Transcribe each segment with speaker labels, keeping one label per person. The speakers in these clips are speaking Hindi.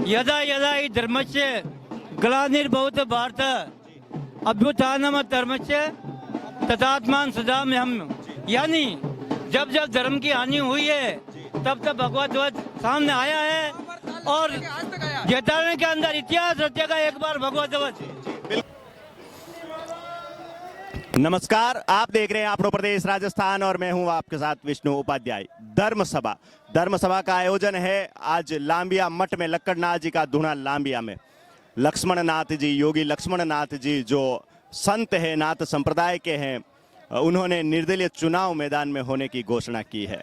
Speaker 1: यदा यदा हि धर्मस्य ग्लानिर्भवति भारत अभ्युत्थानम धर्मस्य तदात्मान सदाम्यहम्। यानी जब जब धर्म की हानि हुई है तब तब भगवत ध्वज सामने आया है और जैतारण के अंदर इतिहास रचेगा एक बार भगवत ध्वज।
Speaker 2: नमस्कार, आप देख रहे हैं आपनो प्रदेश राजस्थान और मैं हूं आपके साथ विष्णु उपाध्याय। धर्म सभा का आयोजन है आज लांबिया मठ में, लक्कड़नाथ जी का धुना लांबिया में। लक्ष्मण नाथ जी, योगी लक्ष्मण नाथ जी जो संत है, नाथ संप्रदाय के हैं, उन्होंने निर्दलीय चुनाव मैदान में होने की घोषणा की है।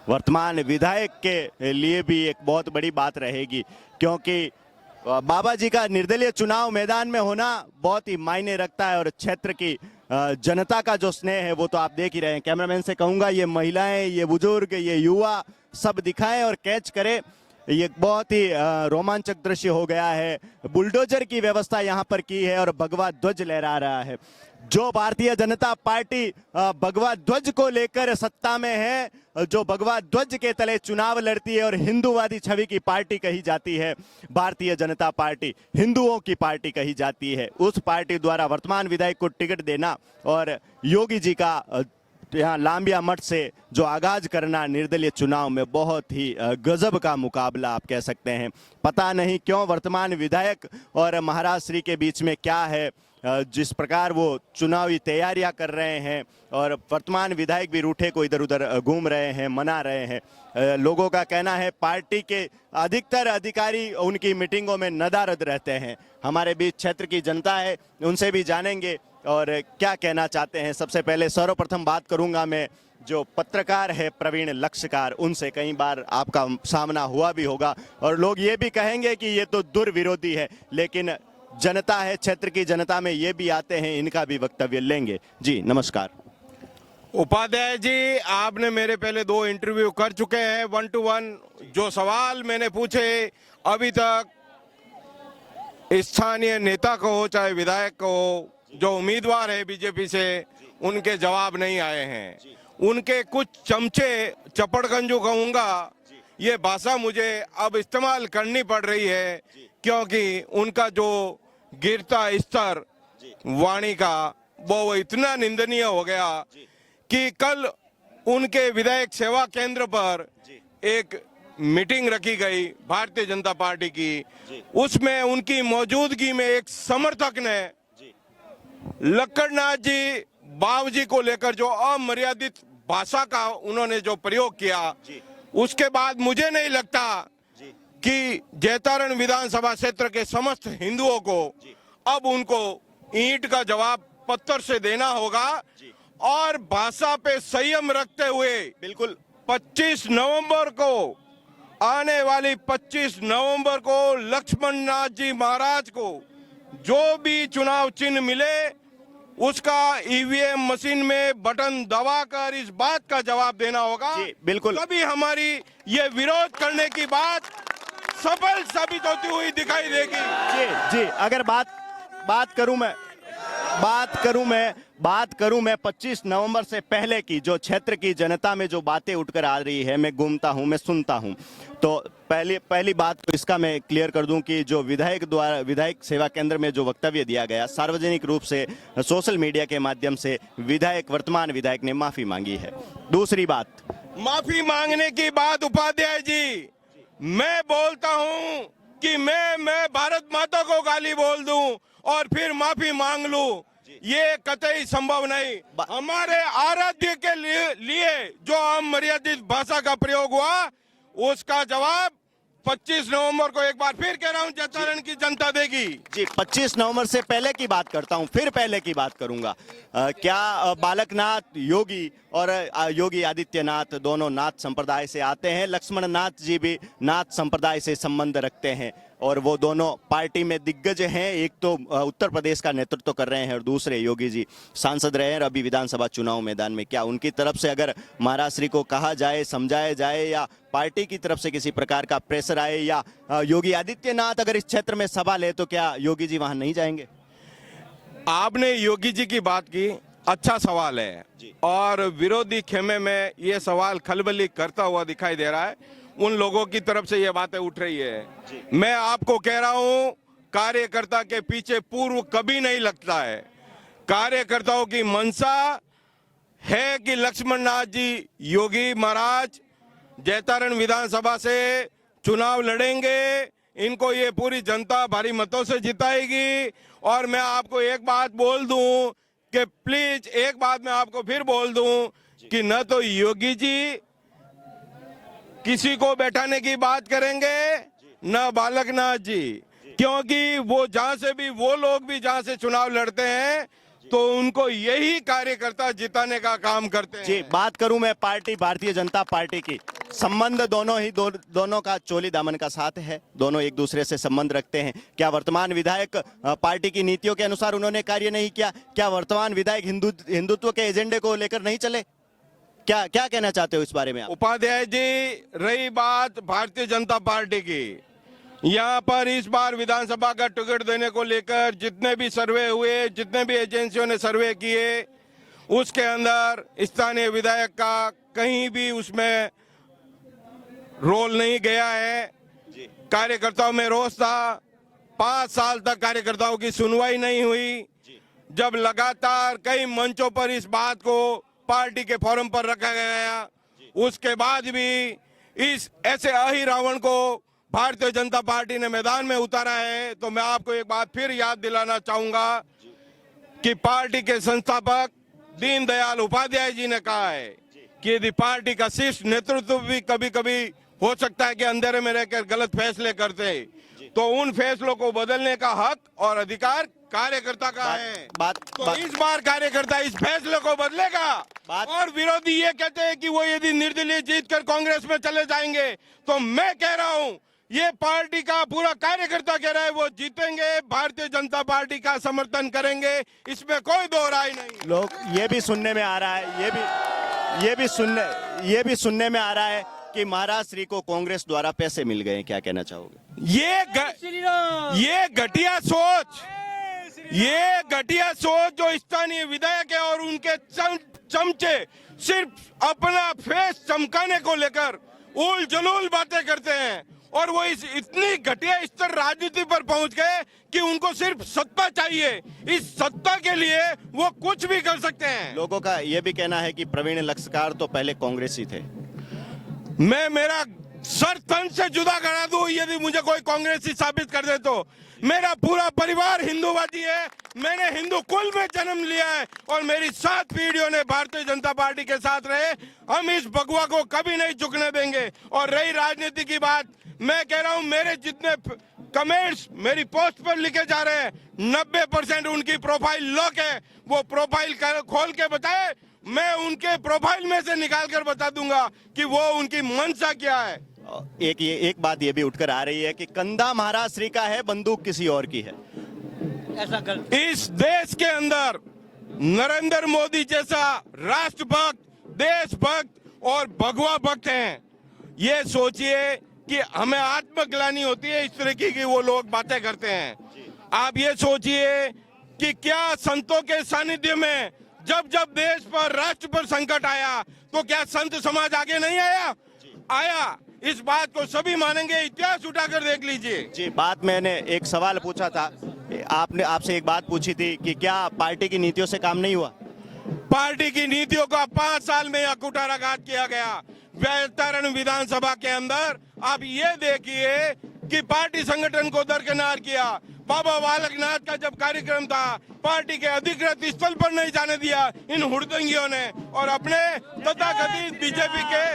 Speaker 2: वर्तमान विधायक के लिए भी एक बहुत बड़ी बात रहेगी, क्योंकि बाबा जी का निर्दलीय चुनाव मैदान में होना बहुत ही मायने रखता है और क्षेत्र की जनता का जो स्नेह है वो तो आप देख ही रहे हैं। कैमरामैन से कहूंगा ये महिलाएं, ये बुजुर्ग, ये युवा सब दिखाएं और कैच करें। ये बहुत ही रोमांचक दृश्य हो गया है। बुलडोजर की व्यवस्था यहाँ पर की है और भगवा ध्वज लहरा रहा है। जो भारतीय जनता पार्टी भगवा ध्वज को लेकर सत्ता में है, जो भगवा ध्वज के तले चुनाव लड़ती है और हिंदूवादी छवि की पार्टी कही जाती है, भारतीय जनता पार्टी हिंदुओं की पार्टी कही जाती है, उस पार्टी द्वारा वर्तमान विधायक को टिकट देना और योगी जी का यहाँ लांबिया मठ से जो आगाज करना निर्दलीय चुनाव में बहुत ही गजब का मुकाबला आप कह सकते हैं। पता नहीं क्यों वर्तमान विधायक और महाराज श्री के बीच में क्या है, जिस प्रकार वो चुनावी तैयारियां कर रहे हैं और वर्तमान विधायक भी रूठे को इधर उधर घूम रहे हैं, मना रहे हैं। लोगों का कहना है पार्टी के अधिकतर अधिकारी उनकी मीटिंगों में नदारद रहते हैं। हमारे बीच क्षेत्र की जनता है, उनसे भी जानेंगे और क्या कहना चाहते हैं। सबसे पहले सर्वप्रथम बात करूंगा मैं जो पत्रकार है प्रवीण लक्ष्यकार, उनसे कई बार आपका सामना हुआ भी होगा और लोग ये भी कहेंगे कि ये तो दुर्विरोधी है, लेकिन जनता है, क्षेत्र की जनता में ये भी आते हैं, इनका भी वक्तव्य लेंगे। जी नमस्कार।
Speaker 3: उपाध्याय जी, आपने मेरे पहले 2 इंटरव्यू कर चुके हैं 1 to 1। जो सवाल मैंने पूछे अभी तक स्थानीय नेता को हो चाहे विधायक को हो, जो उम्मीदवार है बीजेपी से, उनके जवाब नहीं आए हैं। उनके कुछ चमचे, चपड़गंजू कहूंगा, ये भाषा मुझे अब इस्तेमाल करनी पड़ रही है, क्योंकि उनका जो गिरता स्तर वाणी का वो इतना निंदनीय हो गया कि कल उनके विधायक सेवा केंद्र पर एक मीटिंग रखी गई भारतीय जनता पार्टी की। उसमें उनकी मौजूदगी में एक समर्थक ने लक्कड़नाथ जी, बाव जी को लेकर जो अमर्यादित भाषा का उन्होंने जो प्रयोग किया, उसके बाद मुझे नहीं लगता कि जैतारण विधानसभा क्षेत्र के समस्त हिंदुओं को अब उनको ईंट का जवाब पत्थर से देना होगा और भाषा पे संयम रखते हुए बिल्कुल 25 नवंबर को, आने वाली 25 नवंबर को लक्ष्मण नाथ जी महाराज को जो भी चुनाव चिन्ह मिले उसका ईवीएम मशीन में बटन दबाकर इस बात का जवाब देना होगा।
Speaker 2: बिल्कुल,
Speaker 3: तभी हमारी ये विरोध करने की बात सफल साबित होती हुई दिखाई देगी।
Speaker 2: जी अगर बात करूं मैं 25 नवंबर से पहले की, जो क्षेत्र की जनता में जो बातें उठकर आ रही है, मैं घूमता हूं, मैं सुनता हूं, तो पहली बात तो इसका मैं क्लियर कर दूं कि जो विधायक सेवा केंद्र में जो वक्तव्य दिया गया, सार्वजनिक रूप से सोशल मीडिया के माध्यम से वर्तमान विधायक ने माफी मांगी है। दूसरी बात,
Speaker 3: माफी मांगने की बात उपाध्याय जी, मैं बोलता हूं कि मैं भारत माता को गाली बोल दूं और फिर माफी मांग लूं, ये कतई संभव नहीं। हमारे आराध्य के लिए जो अमर्यादित भाषा का प्रयोग हुआ, उसका जवाब 25 नवंबर को एक बार फिर कह रहा हूं जैतारण की जनता देगी।
Speaker 2: जी 25 नवंबर से पहले की बात करता हूं, फिर पहले की बात करूंगा। क्या बालकनाथ योगी और योगी आदित्यनाथ दोनों नाथ संप्रदाय से आते हैं? लक्ष्मण नाथ जी भी नाथ संप्रदाय से संबंध रखते हैं और वो दोनों पार्टी में दिग्गज हैं। एक तो उत्तर प्रदेश का नेतृत्व कर रहे हैं और दूसरे योगी जी सांसद रहे हैं और अभी विधानसभा चुनाव मैदान में। क्या उनकी तरफ से अगर महाराज श्री को कहा जाए, समझाया जाए, या पार्टी की तरफ से किसी प्रकार का प्रेशर आए, या योगी आदित्यनाथ अगर इस क्षेत्र में सभा ले, तो क्या योगी जी वहां नहीं जाएंगे?
Speaker 3: आपने योगी जी की बात की, अच्छा सवाल है और विरोधी खेमे में ये सवाल खलबली करता हुआ दिखाई दे रहा है। उन लोगों की तरफ से ये बातें उठ रही है। मैं आपको कह रहा हूं, कार्यकर्ता के पीछे पूर्व कभी नहीं लगता है। कार्यकर्ताओं की मंशा है कि लक्ष्मण नाथ जी योगी महाराज जैतारण विधानसभा से चुनाव लड़ेंगे, इनको ये पूरी जनता भारी मतों से जिताएगी। और मैं आपको एक बात बोल दूं कि प्लीज, एक बात मैं आपको फिर बोल दूं कि न तो योगी जी किसी को बैठाने की बात करेंगे, न बालकनाथ जी, क्योंकि वो जहां से भी, वो लोग भी जहां से चुनाव लड़ते हैं तो उनको यही कार्यकर्ता जिताने का काम करते हैं।
Speaker 2: जी, बात करूं मैं पार्टी भारतीय जनता पार्टी की, संबंध दोनों ही दोनों का चोली दामन का साथ है, दोनों एक दूसरे से संबंध रखते हैं। क्या वर्तमान विधायक पार्टी की नीतियों के अनुसार उन्होंने कार्य नहीं किया? क्या वर्तमान विधायक हिंदुत्व के एजेंडे को लेकर नहीं चले? क्या क्या कहना चाहते हो इस बारे में आप?
Speaker 3: उपाध्याय जी, रही बात भारतीय जनता पार्टी की, यहाँ पर इस बार विधानसभा का टिकट देने को लेकर जितने भी सर्वे हुए, जितने भी एजेंसियों ने सर्वे किए, उसके अंदर स्थानीय विधायक का कहीं भी उसमें रोल नहीं गया है। कार्यकर्ताओं में रोष था, 5 साल तक कार्यकर्ताओं की सुनवाई नहीं हुई। जब लगातार कई मंचों पर इस बात को पार्टी के फोरम पर रखा गया, उसके बाद भी इस ऐसे अहिरावण को भारतीय जनता पार्टी ने मैदान में उतारा है। तो मैं आपको एक बात फिर याद दिलाना चाहूंगा कि पार्टी के संस्थापक दीनदयाल उपाध्याय जी ने कहा है कि यदि पार्टी का शीर्ष नेतृत्व भी कभी कभी हो सकता है कि अंधेरे में रहकर गलत फैसले करते, तो उन फैसलों को बदलने का हक और अधिकार कार्यकर्ता का है। तो इस बार कार्यकर्ता इस फैसले को बदलेगा। और विरोधी ये कहते हैं कि वो यदि निर्दलीय जीतकर कांग्रेस में चले जाएंगे, तो मैं कह रहा हूं, ये पार्टी का पूरा कार्यकर्ता कह रहा है वो जीतेंगे, भारतीय जनता पार्टी का समर्थन करेंगे, इसमें कोई दो राय नहीं।
Speaker 2: लोग ये भी सुनने में आ रहा है, ये भी सुनने में आ रहा है कि महाराज श्री को कांग्रेस द्वारा पैसे मिल गए। क्या कहना चाहोगे?
Speaker 3: ये घटिया सोच जो स्थानीय विधायक है और उनके चमचे सिर्फ अपना फेस चमकाने को लेकर उल जलूल बातें करते हैं, और वो इस इतनी घटिया स्तर राजनीति पर पहुंच गए कि उनको सिर्फ सत्ता चाहिए। इस सत्ता के लिए वो कुछ भी कर सकते हैं।
Speaker 2: लोगों का ये भी कहना है कि प्रवीण लक्ष्यकार तो पहले कांग्रेसी थे।
Speaker 3: मैं मेरा सर तन से जुदा करा दूं यदि मुझे कोई कांग्रेसी साबित कर दे तो। मेरा पूरा परिवार हिंदूवादी है, मैंने हिंदू कुल में जन्म लिया है और मेरी 7 पीढ़ियों ने भारतीय जनता पार्टी के साथ रहे। हम इस भगवा को कभी नहीं झुकने देंगे। और रही राजनीति की बात, मैं कह रहा हूं, मेरे जितने कमेंट्स मेरी पोस्ट पर लिखे जा रहे हैं 90% उनकी प्रोफाइल लॉक है। वो प्रोफाइल खोल के बताए, मैं उनके प्रोफाइल में से निकाल कर बता दूंगा कि वो उनकी मंशा क्या है।
Speaker 2: एक बात ये भी उठकर आ रही है कि कंधा महाराज श्री का है, बंदूक किसी और की है।
Speaker 1: ऐसा कर,
Speaker 3: इस देश के अंदर नरेंद्र मोदी जैसा राष्ट्रभक्त, देशभक्त और भगवा भक्त हैं। ये सोचिए कि हमें आत्मग्लानि होती है इस तरीके की वो लोग बातें करते हैं। आप ये सोचिए कि क्या संतों के सानिध्य में जब जब देश पर, राष्ट्र पर संकट आया तो क्या संत समाज आगे नहीं आया? इस बात को सभी मानेंगे, इतिहास उठाकर देख लीजिए।
Speaker 2: जी, बात मैंने एक सवाल पूछा था, आपने आपसे एक बात पूछी थी कि क्या पार्टी की नीतियों से काम नहीं हुआ?
Speaker 3: पार्टी की नीतियों का 5 साल में कुठाराघात किया गया। जैतारण विधानसभा के अंदर आप ये देखिए कि पार्टी संगठन को दरकिनार किया। बाबा बालकनाथ का जब कार्यक्रम था, पार्टी के अधिकृत स्थल पर नहीं जाने दिया इन हुड़दंगियों ने, और अपने तथाकथित बीजेपी के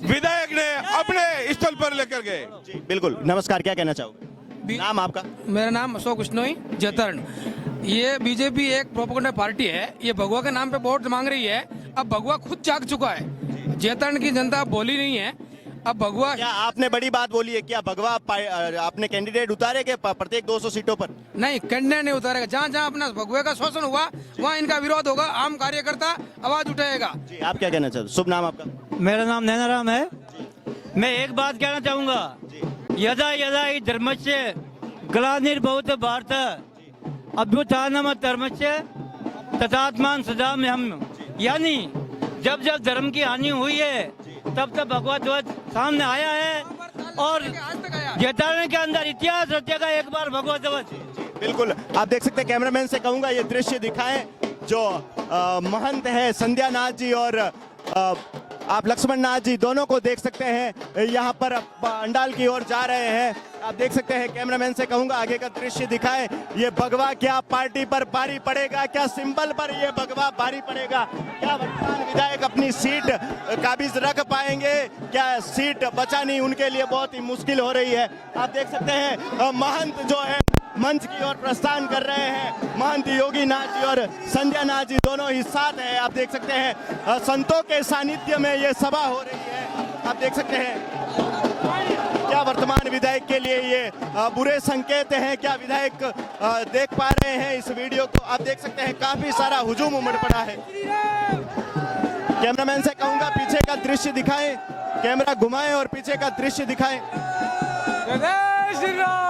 Speaker 3: विधायक ने अपने स्थल पर लेकर गए।
Speaker 2: बिल्कुल। नमस्कार, क्या कहना चाहोगे? नाम आपका?
Speaker 4: मेरा नाम अशोक बिश्नोई, जैतारण। ये बीजेपी एक प्रोपेगेंडा पार्टी है, ये भगवा के नाम पे वोट मांग रही है। अब भगवा खुद जाग चुका है, जैतारण की जनता बोली नहीं है। अब भगवा,
Speaker 2: क्या आपने बड़ी बात बोली है? क्या भगवा आपने कैंडिडेट उतारे के प्रत्येक 200 सीटों पर?
Speaker 4: नहीं, कैंडिडेट नहीं उतारेगा। जहाँ जहाँ अपना भगवे का शोषण हुआ वहाँ इनका विरोध होगा, आम कार्यकर्ता आवाज उठाएगा।
Speaker 2: जी, आप क्या कहना चाहते? शुभ नाम आपका?
Speaker 1: मेरा नाम नैनाराम है। मैं एक बात कहना चाहूंगा, यदा यदा ही धर्मस्य ग्लानिर्भवति भारत अभ्युत्थानम धर्मस्य तथात्मान सदाम्यहम्। यानी जब जब धर्म की हानि हुई है तब तब भगवा ध्वज सामने आया है और जैतारण के अंदर इतिहास रचेगा एक बार भगवा ध्वज।
Speaker 2: बिल्कुल, आप देख सकते हैं, कैमरामैन से कहूंगा ये दृश्य दिखाएं जो महंत है संध्या नाथ जी और आप लक्ष्मण नाथ जी दोनों को देख सकते हैं यहाँ पर पंडाल की ओर जा रहे हैं। आप देख सकते हैं, कैमरामैन से कहूंगा आगे का दृश्य दिखाएं। ये भगवा क्या पार्टी पर भारी पड़ेगा, क्या सिंबल पर ये भगवा भारी पड़ेगा, क्या वर्तमान विधायक अपनी सीट काबिज रख पाएंगे, क्या सीट बचानी उनके लिए बहुत ही मुश्किल हो रही है। आप देख सकते हैं महंत जो है मंच की ओर प्रस्थान कर रहे हैं। महंत योगी नाथ जी और संध्या नाथ जी दोनों ही साथ हैं। आप देख सकते हैं संतों के सानिध्य में ये सभा हो रही है। आप देख सकते हैं क्या वर्तमान विधायक के लिए ये बुरे संकेत हैं, क्या विधायक देख पा रहे हैं इस वीडियो को। आप देख सकते हैं काफी सारा हुजूम उमड़ पड़ा है। कैमरामैन से कहूंगा पीछे का दृश्य दिखाएं, कैमरा घुमाएं और पीछे का दृश्य दिखाएं।
Speaker 4: जय श्री राम।